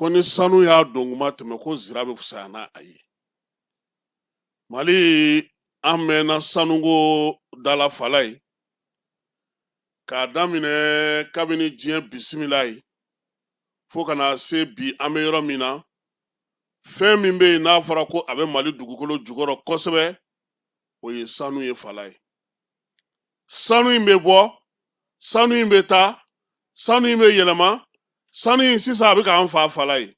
ko ni sanu y'a donguma tɛmɛ ko zira bɛ fisaya n'a a ye. Mali an mɛnna sanuko dala fala ye k'a daminɛ kabini diɲɛ bisimila ye fo kana se bi an bɛ yɔrɔ min na fɛn min bɛ yen n'a fɔra ko a bɛ Mali dugukolo jukɔrɔ kosɛbɛ o ye sanu ye fala ye. Sanu in bɛ bɔ, sanu in bɛ taa, sanu in bɛ yɛlɛma, sanu in sisan a bɛ k'an fa fala ye.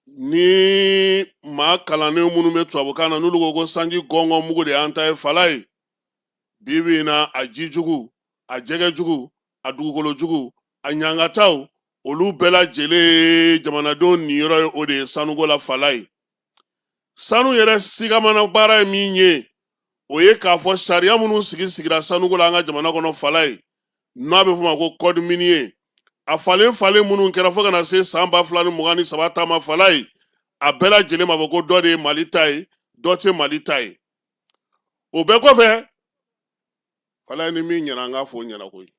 Ni maa kalannen minnu bɛ tubabukan na n'olu ko sanji gɔngɔn mugu de y'an ta ye fala ye, bi bi in na a ji jugu, a jɛgɛ jugu, a dugukolo jugu, a ɲangataw olu bɛɛ lajɛlen jamanadenw niyɔrɔ ye o de ye sanuko la fala ye. Sanu yɛrɛ sigamana baara ye min ye o ye k'a fɔ sariya minnu sigira sanuko la an ka jamana kɔnɔ fala ye n'a bɛ fɔ ma ko code minier a falen minnu kɛra fo kana se san 2023 taama fala ye a bɛɛ lajɛlen ma fɔ ko dɔ de ye Mali ta ye dɔ tɛ Mali ta ye. O bɛɛ kɔfɛ fala ye ni min ɲɛna an k'a fɔ o ɲɛna koyi.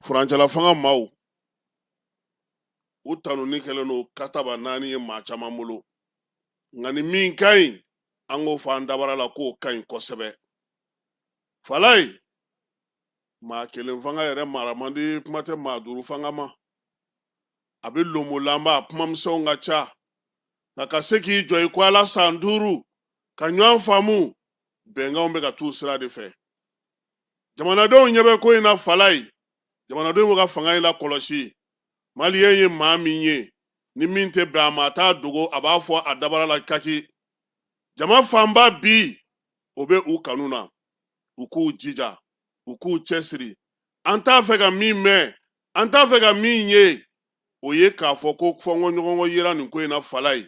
Furancɛla fanga maaw u tanuni kɛlen don kataba 4 ye maa caman bolo nka ni min ka ɲi an k'o fɔ an dabara la k'o ka ɲi kosɛbɛ. Fala ye maa kelen fanga yɛrɛ mara man di, kuma tɛ maa duuru fanga ma. A bɛ lomolanba kumamisɛnw ka ca nka ka se k'i jɔ i ko ala san 5 ka ɲɔgɔn faamu bɛnkanw bɛ ka t'u sira de fɛ. Jamanadenw ɲɛ bɛ ko in na fala ye, jamanadenw bɛ ka fanga in la kɔlɔsi. Maliyɛn ye maa min ye ni min tɛ bɛn a ma a t'a dogo a b'a fɔ a dabara la kaki. Jama fanba bi o bɛ u kanu na, u k'u jija, u k'u cɛsiri. An t'a fɛ ka min mɛn, an t'a fɛ ka min ye o ye k'a fɔ ko fɔnkɔɲɔgɔnkɔ yera nin ko in na fala ye.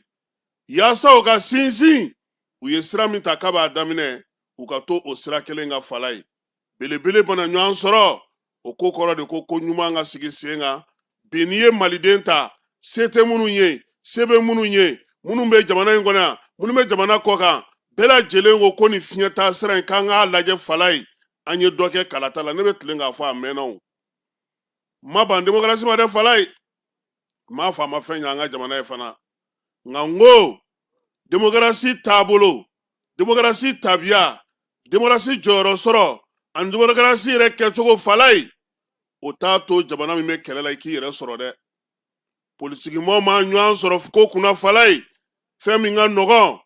Yaasa u ka sinsin u ye sira min ta k'a b'a daminɛ u ka to o sira kelen ka fala ye. Belebele bana ɲɔgɔn sɔrɔ o ko kɔrɔ de ko ɲuman ka sigi sen kan. Bi n'i ye Maliden ta se tɛ minnu ye, se bɛ minnu ye, minnu bɛ jamana in kɔnɔ yan, minnu bɛ jamana kɔ kan, bɛɛ lajɛlen ko ni fiɲɛ taa sira in k'an k'a lajɛ fala ye. An ye dɔ kɛ kalata la, ne bɛ tilen k'a fɔ a mɛnna o. Ma ban démocratie ma dɛ fala ye, ma fɔ a ma fɛn ɲɛ an ka jamana ye fana. Nka n ko démocratie taabolo, démocratie tabiya, démocratie jɔyɔrɔ sɔrɔ ani démocratie yɛrɛ kɛcogo fala ye. O t'a to jamana min bɛ kɛlɛ la i k'i yɛrɛ sɔrɔ dɛ. Politigimɔgɔw ma ɲɔgɔn sɔrɔ ko kunna fala ye, fɛn min ka nɔgɔn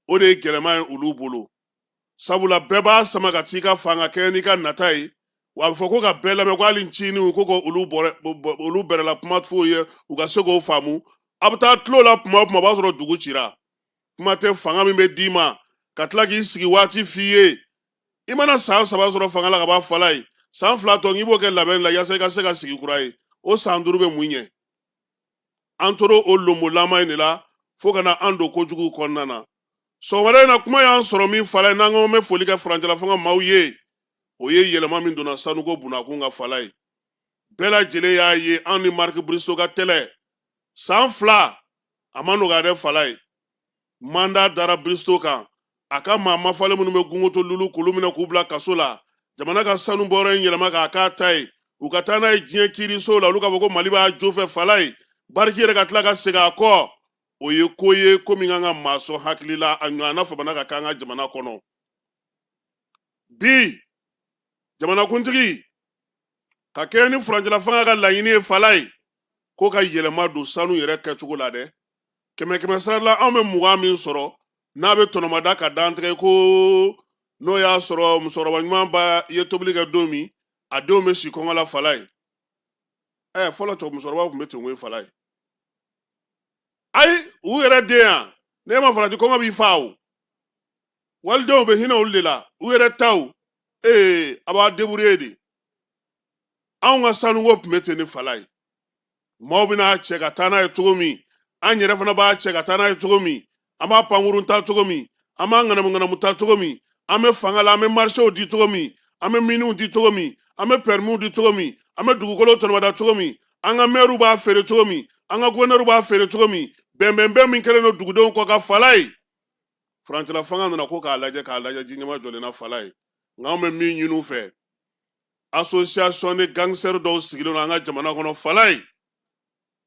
o de ye gɛlɛman ye olu bolo. Sabula bɛɛ b'a sama ka t'i ka fanga kɛ n'i ka nata ye, wa a bɛ fɔ ko ka bɛɛ lamɛn ko hali nciniw ko olu bɛrɛla kuma f'o ye u ka se k'o faamu. A bɛ taa tulo la tuma o tuma o b'a sɔrɔ dugu cira. Kuma tɛ fanga min bɛ d'i ma ka tila k'i sigi waati f'i ye. I mana san 3 sɔrɔ fanga la ka b'a fala ye, san 2 tɔ i b'o kɛ labɛn la yaasa i ka se ka sigi kura ye. O san 5 bɛ mun ɲɛ? An tora o lomolama in de la fo ka na an don kojugu kɔnɔna na. Sɔgɔmada in na kuma y'an sɔrɔ min fala ye n'an ko bɛ foli kɛ furancɛla fanga maaw ye o ye yɛlɛma min donna sanuko bunakun ka fala ye. Bɛɛ lajɛlen y'a ye an ni Marc Briceau ka tɛlɛ san 2 a ma nɔgɔya dɛ fala ye. Mandat dara Briceau kan, a ka maa mafalen minnu bɛ gungoto lulu k'olu minɛ k'u bila kaso la. Jamana ka sanu bɔra in yɛlɛma k'a k'a ta ye, u ka taa n'a ye diɲɛ kiiriso la olu k'a fɔ ko Mali b'a jo fɛ fala ye. Bariki yɛrɛ ka tila ka segin a kɔ, o ye ko ye ko min kan ka maa sɔn hakili la a ɲɔgɔnna famana ka k'an ka jamana kɔnɔ. Bi jamanakuntigi ka kɛ ni furancɛla fanga ka laɲini ye fala ye ko ka yɛlɛma don sanu yɛrɛ kɛcogo la dɛ. 100 sara la an bɛ 20 min sɔrɔ n'a bɛ tɔnɔmada ka dan tigɛ ko n'o y'a sɔrɔ musokɔrɔba ɲuman ba ye tobili kɛ don min a denw bɛ si kɔngɔ la fala ye. Fɔlɔ cɛ musokɔrɔbaw tun bɛ ten ko ye fala ye. Ayi u yɛrɛ den yan n'e ma farati kɔngɔ b'i fa o. Walidenw bɛ hinɛ olu de la u yɛrɛ taw a b'a débrouiller de. Anw ka sanuko tun bɛ ten ni fala ye. Maaw bɛna cɛ ka taa n'a ye cogo min an yɛrɛ fana b'a cɛ ka taa n'a ye cogo min, an b'a pankurun ta cogo min, an b'a ŋanamu ta cogo min, an bɛ fanga la an bɛ marchew di cogo min, an bɛ miniw di cogo min, an bɛ permis di cogo min, an bɛ dugukolo tɔnɔmada cogo min, an ka maires b'a feere cogo min, an ka gouverneurs b'a feere cogo min, bɛnbɛnbɛn min kɛlen don dugudenw kɔ ka fala ye. Furancɛla fanga nana ko k'a lajɛ ji ɲɛma jɔlen na fala ye. Nka anw bɛ min ɲini u fɛ association de gangster dɔw sigilen don an ka jamana kɔnɔ Falaye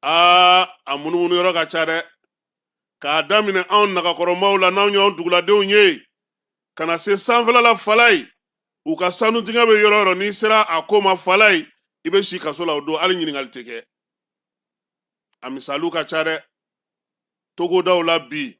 a munumunu yɔrɔ ka ca dɛ k'a daminɛ anw nagakɔrɔmaw la n'anw y'anw duguladenw ye ka na se sanfɛla la Falaye u ka sanu dingɛ bɛ yɔrɔ yɔrɔ n'i sera a ko ma Falaye i bɛ si kaso la o don hali ɲininkali tɛ kɛ a misaliw ka ca dɛ togodaw la bi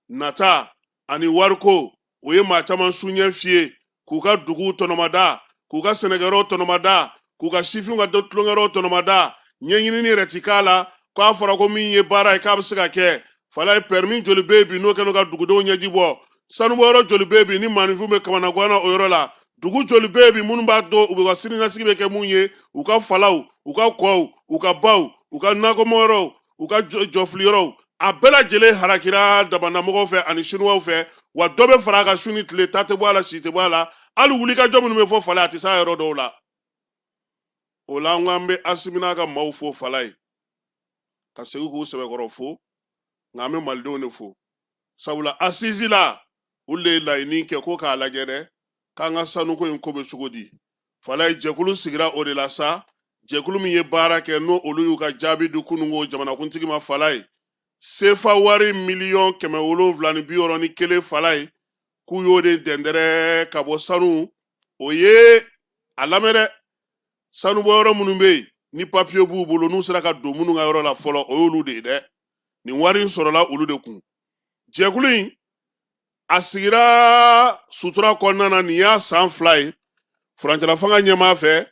nata ani wariko o ye maa caman su ɲɛ fiyɛ k'u ka duguw tɔnɔmada k'u ka sɛnɛkɛyɔrɔw tɔnɔmada k'u ka sifinw ka tulonkɛyɔrɔw tɔnɔmada ɲɛɲinini yɛrɛ ti k'a la k'a fɔra ko min ye baara ye k'a bɛ se ka kɛ Falaye permis joli bɛ yen bi n'o kɛ n'o ka dugudenw ɲɛji bɔ sanubɔyɔrɔ joli bɛ yen bi ni maanifin bɛ kamanagan na o yɔrɔ la dugu joli bɛ yen bi minnu b'a to u bɛ ka siniɲɛsigi bɛ kɛ mun ye u ka falaw u ka kɔw u ka baw u ka nakɔmayɔrɔw u ka jɔfiliyɔrɔw a bɛɛ lajɛlen harakira dabanamɔgɔw fɛ ani sinuwaw fɛ wa dɔ bɛ fara a kan su ni tile ta tɛ bɔ a la si tɛ bɔ a la hali wulikajɔ minnu bɛ fɔ Falaye a tɛ s'a yɔrɔ dɔw la o la an ko an bɛ Asimi n'a ka maaw fo Falaye ka segin k'u sɛbɛkɔrɔ fo nka an bɛ malidenw de fo sabula Assise la olu de ye laɲini kɛ ko k'a lajɛ dɛ k'an ka sanuko in ko bɛ cogo di Falaye jɛkulu sigira o de la sa jɛkulu min ye baara kɛ n'o olu y'u ka jaabi di kunungo jamanakuntigi ma Falaye sefa wari 761 Falaye k'u y'o de dɛndɛrɛ ka bɔ sanu o ye a lamɛn dɛ sanubɔyɔrɔ minnu bɛ yen ni papiye b'u bolo n'u sera ka don minnu ka yɔrɔ la fɔlɔ o y'olu de ye dɛ nin wari in sɔrɔla olu de kun jɛkulu in a sigira sutura kɔnɔna na nin y'a san 2 ye furancɛla fanga ɲɛmaa fɛ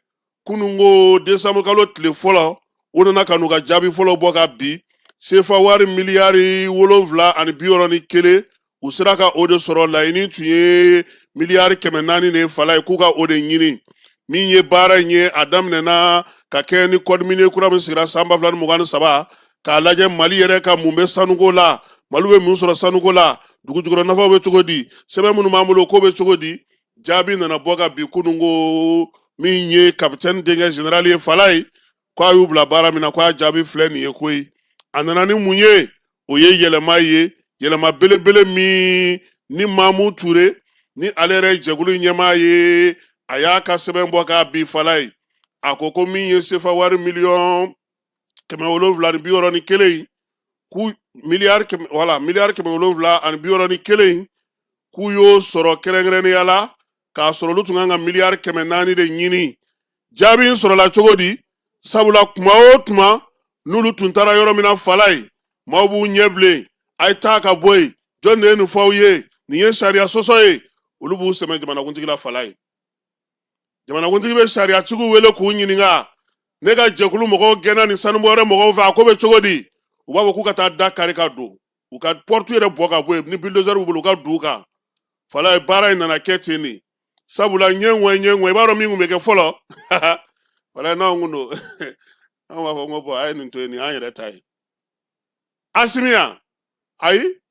kunungo desanburu kalo tile fɔlɔ u nana ka n'u ka jaabi fɔlɔ bɔ ka bi sefa wari miliyari 761 u sera ka o de sɔrɔ laɲini tun ye miliyari 400 de Falaye k'u ka o de ɲini min ye baara in ye a daminɛna ka kɛ ni code minier kura min sigira san 2023 k'a lajɛ Mali yɛrɛ ka mun bɛ sanuko la Mali bɛ mun sɔrɔ sanuko la dugu jukɔrɔ nafaw bɛ cogo di sɛbɛn minnu b'an bolo ko bɛ cogo di jaabi nana bɔ ka bi kunungo min ye capitaine denkɛ général ye Falaye k'a y'u bila baara min na k'a jaabi filɛ nin ye koyi a nana ni mun ye o ye yɛlɛma ye yɛlɛma belebele min ni Mamu Ture ni ale yɛrɛ jɛkulu ɲɛmaa ye a y'a ka sɛbɛn bɔ k'a bi Falaye a ko ko min ye sefa wari 761 k'u miliyari 761 k'u y'o sɔrɔ kɛrɛnkɛrɛnnenya la k'a sɔrɔ olu tun kan ka miliyari 400 de ɲini jaabi in sɔrɔla cogo di sabula kuma o tuma n'olu tun taara yɔrɔ min na Falaye maaw b'u ɲɛ bilen a ye taa ka bɔ yen jɔn de ye nin fɔ aw ye nin ye sariya sɔsɔ ye olu b'u sɛmɛ jamanakuntigi la Falaye jamanakuntigi bɛ sariyatigiw wele k'u ɲininka ne ka jɛkulu mɔgɔw gɛnna nin sanubɔyɔrɔ mɔgɔw fɛ a ko bɛ cogo di u b'a fɔ k'u ka taa da kari ka don u ka porte yɛrɛ bɔ ka bɔ yen ni bulldozer b'u bolo u ka d'u kan Falaye baara in nana kɛ ten de sabula ɲɛŋɔ i b'a dɔn min kun bɛ kɛ fɔlɔ Falaye n'anw kun don an b'a fɔ ko bɔn a ye nin to yen nin y'an yɛrɛ ta ye Asimi yan ayi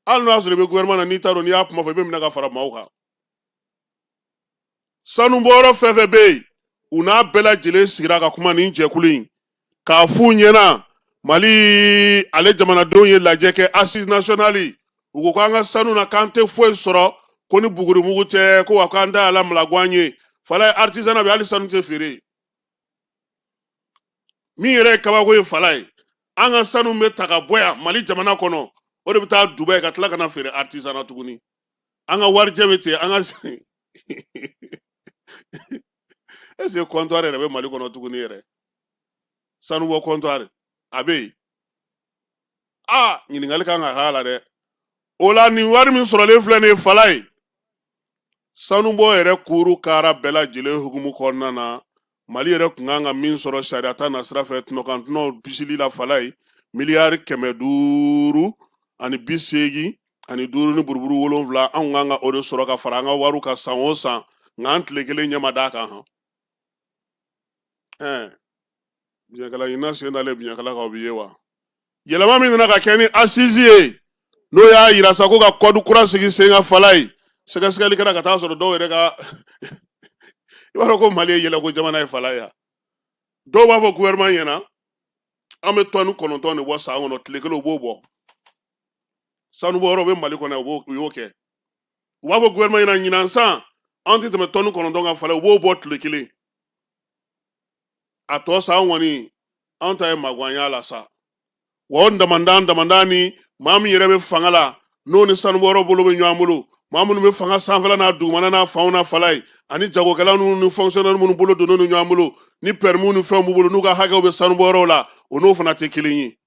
hali n'o y'a sɔrɔ i bɛ gouvernement na n'i t'a dɔn n'i y'a kuma fɔ i bɛ minɛ ka fara maaw kan sanubɔyɔrɔ fɛn fɛn bɛ yen u n'a bɛɛ lajɛlen sigira ka kuma nin jɛkulu in k'a f'u ɲɛna Mali ale jamanadenw ye lajɛ kɛ Assise nationale u ko k'an ka sanu na k'an tɛ foyi sɔrɔ ko ni bugurimugu tɛ ko wa k'an da yɛlɛ malago an ye Falaye artisanat bɛ hali sanu tɛ feere min yɛrɛ ye kabako ye Falaye an ka sanu bɛ ta ka bɔ yan Mali jamana kɔnɔ o de bɛ taa Dubaï ka tila ka na feere artisanat tuguni an ka warijɛ bɛ ten an ka est ce que comptoir yɛrɛ bɛ Mali kɔnɔ tuguni yɛrɛ sanubɔ comptoir a bɛ yen ɲininkali kan ka k'a la dɛ o la nin wari min sɔrɔlen filɛ nin ye Falaye sanubɔ yɛrɛ kuru kara bɛɛ lajɛlen hukumu kɔnɔna na Mali yɛrɛ tun kan ka min sɔrɔ sariya ta na sira fɛ tɔnɔ bisili la Falaye miliyari 585 ni buruburu 7 anw kan ka o de sɔrɔ ka fara an ka wariw kan san o san nka an tile kelen ɲɛ ma d'a kan biɲɛkala ɲinan sen dalen biɲɛkala kan o b'i ye wa yɛlɛma min nana ka kɛ ni Assise ye n'o y'a yira sa ko ka code kura sigi sen kan Falaye sɛgɛsɛgɛli kɛra ka taa sɔrɔ dɔw yɛrɛ ka i b'a dɔn ko Mali ye yɛlɛko jamana ye Falaye yan dɔw b'a fɔ gouvernement ɲɛna an bɛ tonne 9 de bɔ san kɔnɔ tile kelen u b'o bɔ sanubɔyɔrɔ bɛ Mali kɔnɔ u y'o kɛ u b'a fɔ gouvernement ɲɛna ɲinan san an tɛ tɛmɛ tonne 9 kan Falaye u b'o bɔ tile kelen a tɔ sa an kɔni an ta ye magwanya la sa wa o damanda ni maa min yɛrɛ bɛ fanga la n'o ni sanubɔyɔrɔ bolo bɛ ɲɔgɔn bolo maa minnu bɛ fanga sanfɛla n'a dugumana n'a fanw n'a fala ye ani jagokɛla ninnu ni fonctionnaire minnu bolo donnen ni ɲɔgɔn bolo ni permis ni fɛnw b'u bolo n'u ka hakɛw bɛ sanubɔyɔrɔw la o n'o fana tɛ kelen ye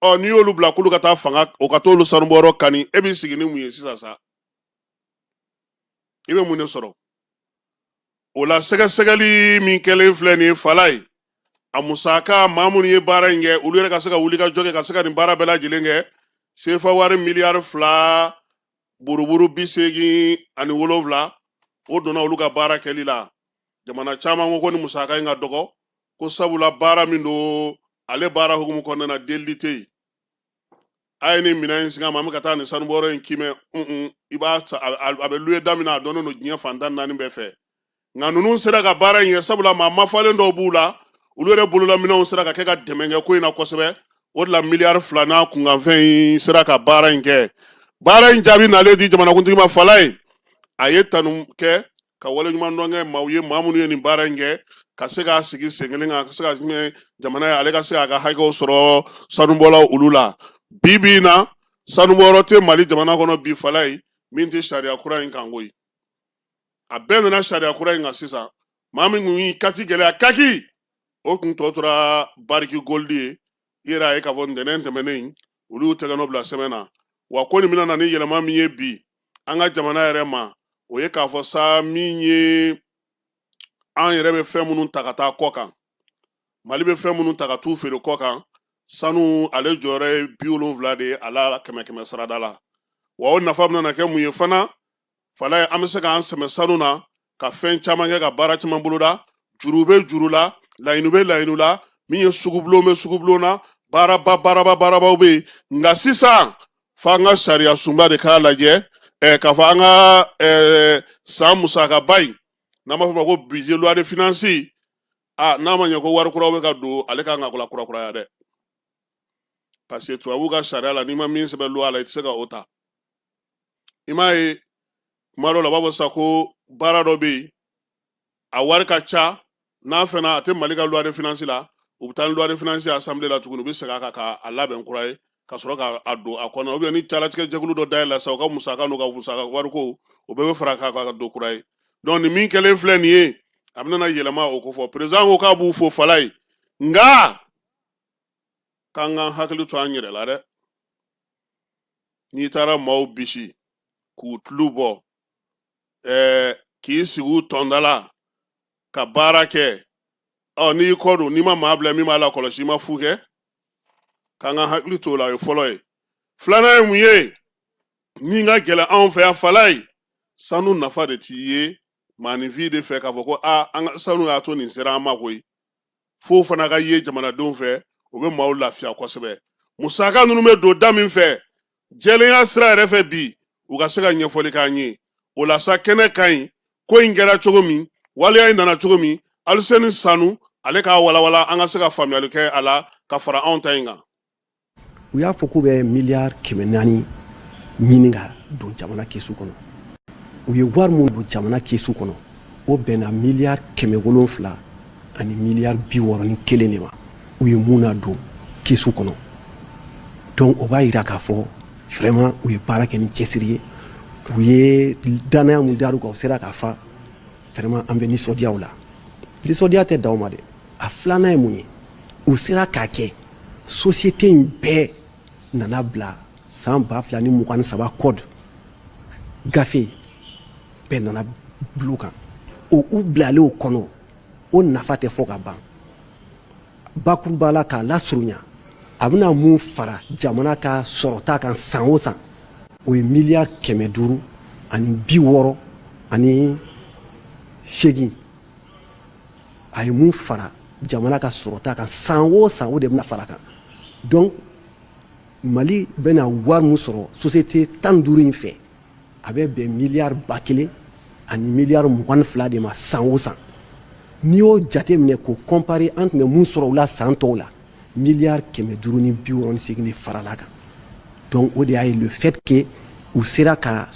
n'i y'olu bila k'olu ka taa fanga o ka t'olu sanubɔyɔrɔ kani e b'i sigi ni mun ye sisan sa i bɛ mun de sɔrɔ o la sɛgɛsɛgɛli min kɛlen filɛ nin ye fala ye a musaka maa minnu ye baara in kɛ olu yɛrɛ ka se ka wuli ka jɔ kɛ ka se ka nin baara bɛɛ lajɛlen kɛ sefa wari miliyari 2 buruburu 87 o donna olu ka baara kɛli la jamana caman ko ni musaka in ka dɔgɔ ko sabula baara min don ale baara hukumu kɔnɔna na delili tɛ yen a ye ni minɛn in sigi a ma an bɛ ka taa nin sanubɔyɔrɔ in kimɛ i b'a a bɛ luye daminɛ a dɔnnen don diɲɛ fan 14 bɛɛ fɛ nka ninnu sera ka baara in kɛ sabula maa mafalen dɔw b'u la olu yɛrɛ bololaminɛnw sera ka kɛ ka dɛmɛ kɛ ko in na kosɛbɛ o de la miliyari 2 n'a kunkanfɛn in sera ka baara in kɛ baara in jaabi nalen di jamanakuntigi ma fala ye a ye tanu kɛ ka waleɲuman dɔn kɛ maaw ye maa minnu ye nin baara in kɛ ka se k'a sigi sen kelen kan ka se ka jamana ye ale ka se k'a ka hakɛw sɔrɔ sanubɔlaw olu la bi in na sanubɔyɔrɔ tɛ Mali jamana kɔnɔ bi fala ye min tɛ sariya kura in kan koyi a bɛɛ nana sariya kura in kan sisan maa min kun y'i kati gɛlɛya kaki o kun tɔ tora bariki goldi ye i yɛrɛ a ye k'a fɔ ntɛnɛn tɛmɛnen olu y'u tɛgɛ nɔ bila sɛbɛn na wa ko nin bɛna na ni yɛlɛma min ye bi an ka jamana yɛrɛ ma o ye k'a fɔ sa min ye an yɛrɛ bɛ fɛn minnu ta ka taa kɔ kan Mali bɛ fɛn minnu ta ka t'u feere kɔ kan sanu ale jɔyɔrɔ ye 70 de ye a la 100 sarada la wa o nafa bɛna kɛ mun ye fana fala ye an bɛ se k'an sɛmɛ sanu na ka fɛn caman kɛ ka baara caman boloda juru bɛ juru la laɲini bɛ laɲini la min ye sugubulon bɛ sugubulon na baarabaw bɛ yen nka sisan f'an ka sariya sunba de k'a lajɛ k'a fɔ an ka san musakaba in n'an b'a fɔ ma ko budget loi de finance n'a ma ɲɛ ko wari kuraw bɛ ka don ale kan ka kurakuraya dɛ parce que tubabuw ka sariya la n'i ma min sɛbɛn loi la i tɛ se ka o ta i m'a ye kuma dɔw la u b'a fɔ sa ko baara dɔ bɛ yen a wari ka ca n'a fɛnɛ a tɛ Mali ka loi de finance la u bɛ taa ni loi de finance assemblée la tuguni u bɛ segin a kan k'a labɛn kura ye ka sɔrɔ k'a don a kɔnɔ ou bien ni calatigɛ jɛkulu dɔ dayɛlɛ sa u ka musaka n'u ka musaka wariko o bɛɛ bɛ fara k'a kan ka don kura ye donc nin min kɛlen filɛ nin ye a bɛna yɛlɛma o ko fɔ président ko k'a b'u fo fala ye nka k'an k'an hakili to an yɛrɛ la dɛ n'i taara maaw bisi k'u tulu bɔ k'i sigi u tɔnda la ka baara kɛ n'i kɔ don n'i ma maa bila min b'a la kɔlɔsi i ma fu kɛ k'an ka hakili to o la o ye fɔlɔ ye filanan ye mun ye min ka gɛlɛn anw fɛ yan fala ye sanu nafa de t'i ye maaninfin de fɛ k'a fɔ ko an ka sanu y'a to nin sera an ma koyi fo fana ka ye jamanadenw fɛ o bɛ maaw lafiya kosɛbɛ musaka ninnu bɛ don da min fɛ jɛlenya sira yɛrɛ fɛ bi u ka se ka ɲɛfɔli k'an ye o la sa kɛnɛ ka ɲi ko in kɛra cogo min waleya in nana cogo min Aluseni Sanu ale k'a walawala an ka se ka faamuyali kɛ a la ka fara anw ta in kan u y'a fɔ k'u bɛ miliyari 400 ɲini ka don jamana kesu kɔnɔ u ye wari min don jamana kesu kɔnɔ o bɛnna miliyari 700 ani miliyari 61 de ma u ye mun na don kesu kɔnɔ donc o b'a yira k'a fɔ vraiment u ye baara kɛ ni cɛsiri ye u ye danaya mun dar'u kan u sera k'a fa vraiment an bɛ nisɔndiya u la nisɔndiya tɛ d'aw ma dɛ a filanan ye mun ye u sera k'a kɛ société in bɛɛ nana bila san 2023 code gafe bɛɛ nana bila kan o u bilalen o kɔnɔ o nafa tɛ fɔ ka ban bakuruba la k'a lasurunya a bɛna mun fara jamana ka sɔrɔta kan san o san o ye miliyari 500 ani 60 ani 8 a ye mun fara jamana ka sɔrɔta kan san o san o de bɛna fara kan donc Mali bɛna wari mun sɔrɔ société 15 in fɛ a bɛ bɛn miliyari 1000 ani miliyari 22 de ma san o san n'i y'o jate minɛ k'o comparer an tun bɛ mun sɔrɔ o la san tɔw la miliyari 500 ni 68 de farala kan donc o de y'a ye le fait que u sera ka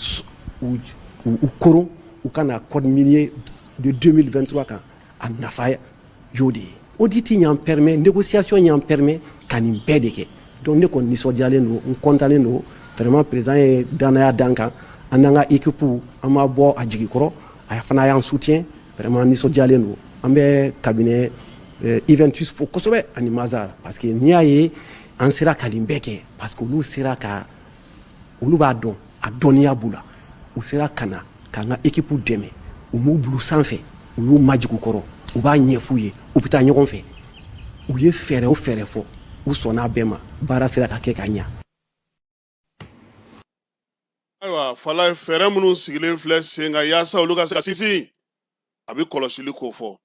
u koron u kana code minier de 2023 kan a nafa y'o de ye audit y'an permet, négociation y'an permet ka nin bɛɛ de kɛ. Donc ne kɔni nisɔndiyalen don, n kɔntalen don, vraiment président ye danaya d'an kan, an n'an ka équipe an ma bɔ a jigi kɔrɔ, a fana y'an soutien, vraiment nisɔndiyalen don. An bɛ cabinet Iventus fo kosɛbɛ ani Mazar, parce que n'i y'a ye an sera ka nin bɛɛ kɛ, parce que olu sera ka, olu b'a dɔn, a dɔnniya b'u la, u sera ka na k'an ka équipe dɛmɛ, u m'u bulu sanfɛ, u y'u majigin u kɔrɔ, u b'a ɲɛf'u ye, u bɛ taa ɲɔgɔn fɛ, u ye fɛɛrɛ o fɛɛrɛ fɔ, u sɔnna bɛɛ ma, baara sera ka kɛ ka ɲa. Ayiwa Fala ye fɛɛrɛ minnu sigilen filɛ sen kan yaasa olu ka se ka sinsin, a bɛ kɔlɔsili k'o fɔ,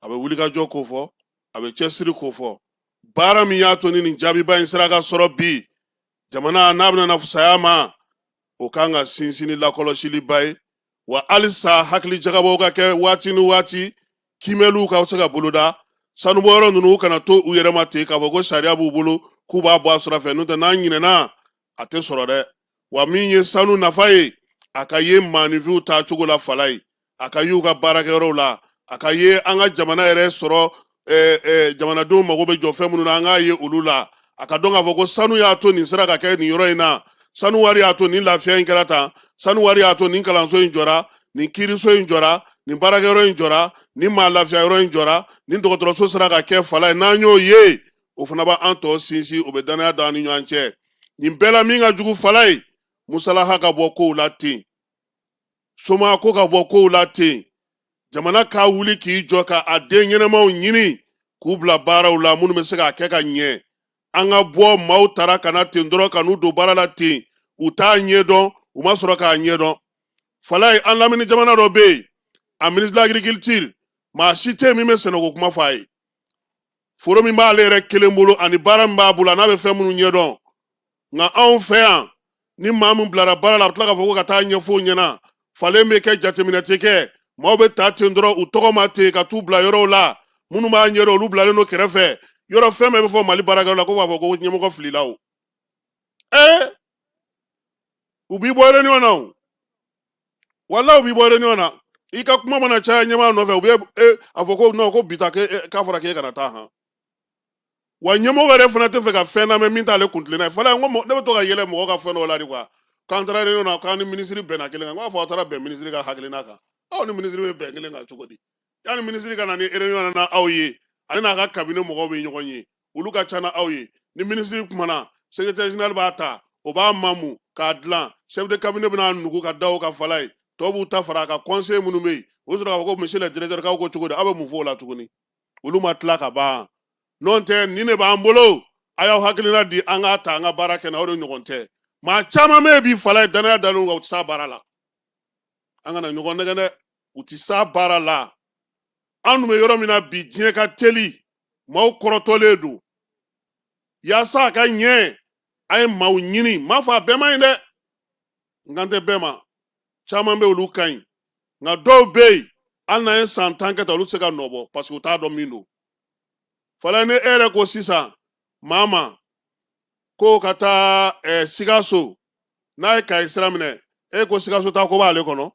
a bɛ wulikajɔ k'o fɔ, a bɛ cɛsiri k'o fɔ, baara min y'a to ni nin jaabiba in sera ka sɔrɔ bi, jamana n'a bɛna na fisaya ma, o kan ka sinsin ni lakɔlɔsiliba ye, wa halisa hakili jagabɔw ka kɛ waati ni waati, kimɛliw ka se ka boloda, sanubɔyɔrɔ ninnu kana to u yɛrɛ ma ten k'a fɔ ko sariya b'u bolo k'u b'a bɔ a sira fɛ, n'o tɛ n'an ɲinɛna a tɛ sɔrɔ dɛ. Wa min ye sanu nafa ye, a ka ye maaninfinw taa cogo la Fala ye, a ka ye u ka baarakɛyɔrɔw la, a ka ye an ka jamana yɛrɛ sɔrɔ jamanadenw mago bɛ jɔ fɛn minnu na an k'a ye olu la, a ka dɔn k'a fɔ ko sanu y'a to nin sera ka kɛ nin yɔrɔ in na, sanu wari y'a to nin lafiya in kɛra tan, sanu wari y'a to nin kalanso in jɔra, nin kiiriso in jɔra, nin baarakɛyɔrɔ in jɔra, nin maa lafiya yɔrɔ in jɔra, nin dɔgɔtɔrɔso sera ka kɛ Fala ye, n'an y'o ye, o fana b'an tɔ sinsin, o bɛ danaya don an ni ɲɔgɔn cɛ. Nin bɛɛ la min ka jugu Fala ye, musalaha ka bɔ kow la ten, soma ko ka bɔ kow la ten, jamana k'a wuli k'i jɔ ka a den ɲɛnɛmaw ɲini k'u bila baaraw la minnu bɛ se k'a kɛ ka ɲɛ. An ka bɔ maaw taara ka na ten dɔrɔn ka n'u don baara la ten, u t'a ɲɛdɔn, u ma sɔrɔ k'a ɲɛdɔn. Fala ye an lamini jamana dɔ bɛ yen, a ministre de l'agriculture, maa si tɛ yen min bɛ sɛnɛko kuma fɔ a ye. Foro min b'ale yɛrɛ kelen bolo ani baara min b'a bolo n'a bɛ fɛn minnu ɲɛdɔn, nka anw fɛ yan, ni maa min bilara baara la a bɛ tila k'a fɔ ko ka taa ɲɛfɔ ɲɛna, falen bɛ kɛ jateminɛ tɛ kɛ, maaw bɛ taa ten dɔrɔn u tɔgɔ ma ten ka t'u bila yɔrɔw la, minnu b'a ɲɛdɔn olu bilalen don kɛrɛfɛ, yɔrɔ fɛn bɛɛ bɛ fɔ Mali baarakɛlaw la ko b'a fɔ ko ɲɛmɔgɔ filila o. U b'i bɔ réunion na o, walahi u b'i bɔ réunion na, i ka kuma mana caya ɲɛmaa nɔfɛ u bɛ a fɔ ko non ko bi ta k'a fɔra k'e kana taa han. Wa ɲɛmɔgɔ yɛrɛ fana tɛ fɛ ka fɛn lamɛn min t'ale kuntilenna ye. Fala ye n ko ne bɛ to ka yɛlɛ mɔgɔ ka fɛn dɔw la de quoi, k'an taara réunion na k'an ni ministre bɛnna kelen kan, n k'a fɔ aw taara bɛn ministre ka hakilina kan, aw ni ministre bɛ bɛn kelen kan cogo di? Yani ministre ka na ni réunion na aw ye, ale n'a ka cabinet mɔgɔw bɛ ɲɔgɔn ye, olu ka ca na aw ye, ni ministre kumana, secrétaire général b'a ta, o b'a mamu k'a dilan, chef de cabinet bɛna nugu ka da o ka Fala ye, tɔw b'u ta fara a kan, conseil minnu bɛ yen, o sɔrɔ k'a fɔ ko monsieur le directeur k'aw ko cogo di, aw bɛ mun fɔ o la tuguni? Olu ma tila ka ban, n'o tɛ nin de b'an bolo, a y'aw hakilina di an k'a ta an ka baara kɛ na, o de ɲɔgɔn tɛ. Maa caman bɛ yen bi Fala ye danaya dalen kan u tɛ s'a baara la, an kana ɲɔgɔn nɛgɛ dɛ, u tɛ s'a baara la. An dun bɛ yɔrɔ min na bi diɲɛ ka teli, maaw kɔrɔtɔlen don, yaasa a ka ɲɛ, a ye maaw ɲini, n m'a fɔ a bɛɛ ma ɲi dɛ, n kan tɛ bɛɛ ma, caman bɛ olu ka ɲi, nka dɔw bɛ yen hali n'an ye san 10 kɛ tan olu tɛ se ka nɔ bɔ parce que u t'a dɔn min don. Fala ni e yɛrɛ ko sisan maa ma ko ka taa Sikaso, n'a ye Kayi sira minɛ, e ko Sikaso taa ko b'ale kɔnɔ,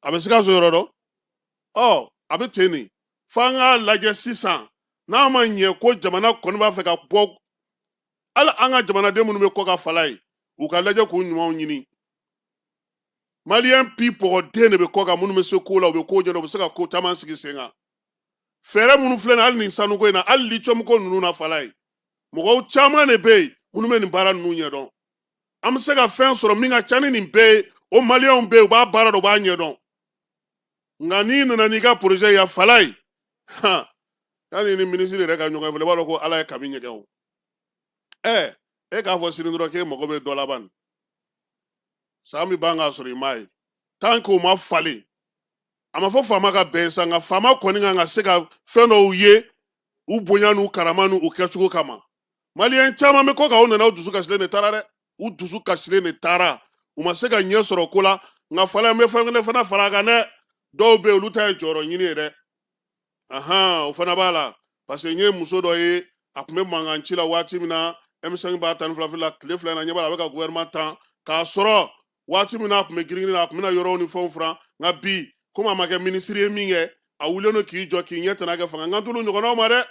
a bɛ Sikaso yɔrɔ dɔn? A bɛ ten de, f'an k'a lajɛ sisan, n'a ma ɲɛ ko jamana kɔni b'a fɛ ka bɔ, hali an ka jamanaden minnu bɛ kɔ ka Fala ye, u ka lajɛ k'u ɲumanw ɲini. Maliyɛn pɔgɔden de bɛ kɔ kan minnu bɛ se ko la, u bɛ ko ɲɛdɔn, u bɛ se ka ko caman sigi sen kan. Fɛɛrɛ minnu filɛ nin ye hali nin sanuko in na, hali lithium ko ninnu na Fala ye, mɔgɔw caman de bɛ yen minnu bɛ nin baara ninnu ɲɛdɔn. An bɛ se ka fɛn sɔrɔ min ka ca ni nin bɛɛ ye, o maliyɛnw bɛ yen u b'a baara dɔn u b'a ɲɛdɔn. Nka n'i nana n'i ka projet ya Fala ye, yani ni ministre yɛrɛ ka ɲɔgɔn fɛ i b'a dɔn ko Ala ye kabi ɲɛgɛn o. E k'a fɔ sini dɔrɔn k'e mago bɛ dɔ laban, san min b'an k'a sɔrɔ i m'a ye, tant que o ma falen, a ma fɔ faama ka bɛn sa, nka faama kɔni kan ka se ka fɛn dɔw ye u bonya n'u karama n'u kɛcogo kama. Maliyɛn caman bɛ kɔ kan u nana u dusu kasilen de taara dɛ, u dusu kasilen de taara, u ma se ka ɲɛ sɔrɔ ko la, nka Fala n bɛ fɛn kelen fana fara a kan dɛ, dɔw bɛ yen olu ta ye jɔyɔrɔ ɲini ye dɛ, o fana b'a la, parce que n ye muso dɔ ye a tun bɛ mankan ci la waati min na M5 b'a tan ni fila la, tile fila in na ɲɛ b'a la a bɛ ka gouvernement tan, k'a sɔrɔ waati min na a tun bɛ girin girin na a tun bɛna yɔrɔw ni fɛnw furan, nka bi komi a ma kɛ ministre ye min kɛ, a wulen k'i jɔ k'i ɲɛ tɛna kɛ fanga nka tulu ɲɔgɔnnaw ma dɛ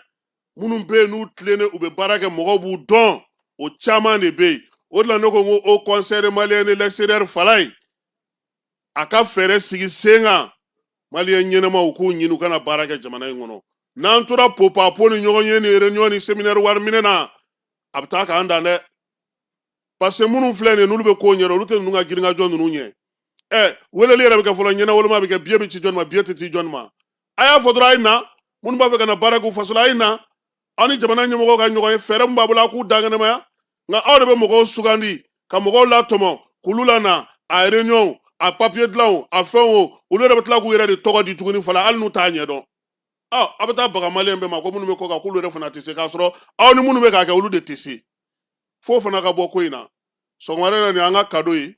minnu bɛ yen n'u tilennen u bɛ baara kɛ mɔgɔw b'u dɔn o caman de bɛ yen o de la ne ko n ko au conseil malien de l'extérieur Falaye a ka fɛɛrɛ sigi sen kan maliyɛn ɲɛnamaw k'u ɲini u kana baara kɛ jamana in kɔnɔ n'an tora popapo ni ɲɔgɔn ye ni réunion ni séminaire wari minɛ na a bɛ taa k'an dan dɛ parce que minnu filɛ nin ye n'olu bɛ ko ɲɛdɔn olu tɛ ninnu ka girimajɔ ninnu ɲɛ weleli yɛrɛ bɛ kɛ fɔlɔ ɲɛnawoloma bɛ kɛ biye bɛ ci jɔnni ma biye tɛ ci jɔnni ma a y'a fɔ dɔrɔn a ye na minnu b'a fɛ ka na baara k'u faso la a ye na aw ni jamana ɲɛmɔgɔw ka ɲɔgɔn ye fɛɛrɛ min b'a bolo a k'u dan kɛnɛmaya nka aw de bɛ mɔgɔw sugandi ka mɔgɔw latɔmɔ k'olu lana a réunion a papier dilanw a fɛnw o olu yɛrɛ bɛ tila k'u yɛrɛ de tɔgɔ di tuguni fɔlɔ hali n'u t'a ɲɛdɔn aw bɛ taa baga maliyɛn bɛɛ ma ko minnu bɛ kɔ kan k'olu yɛrɛ fana tɛ se k'a sɔrɔ aw ni minnu bɛ k'a kɛ olu de tɛ se fo fana ka bɔ ko in na sɔgɔmada in na nin y'an ka cadeau ye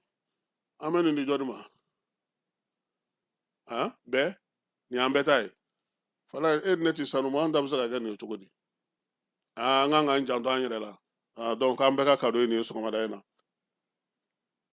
an bɛ nin di jɔnni ma bɛɛ nin y'an bɛɛ ta ye Falaye e ni ne tɛ sanu ma an ta bɛ se ka kɛ nin ye cogo di an kan k'an janto an yɛrɛ la donc an bɛɛ ka cadeau ye nin ye sɔgɔmada in na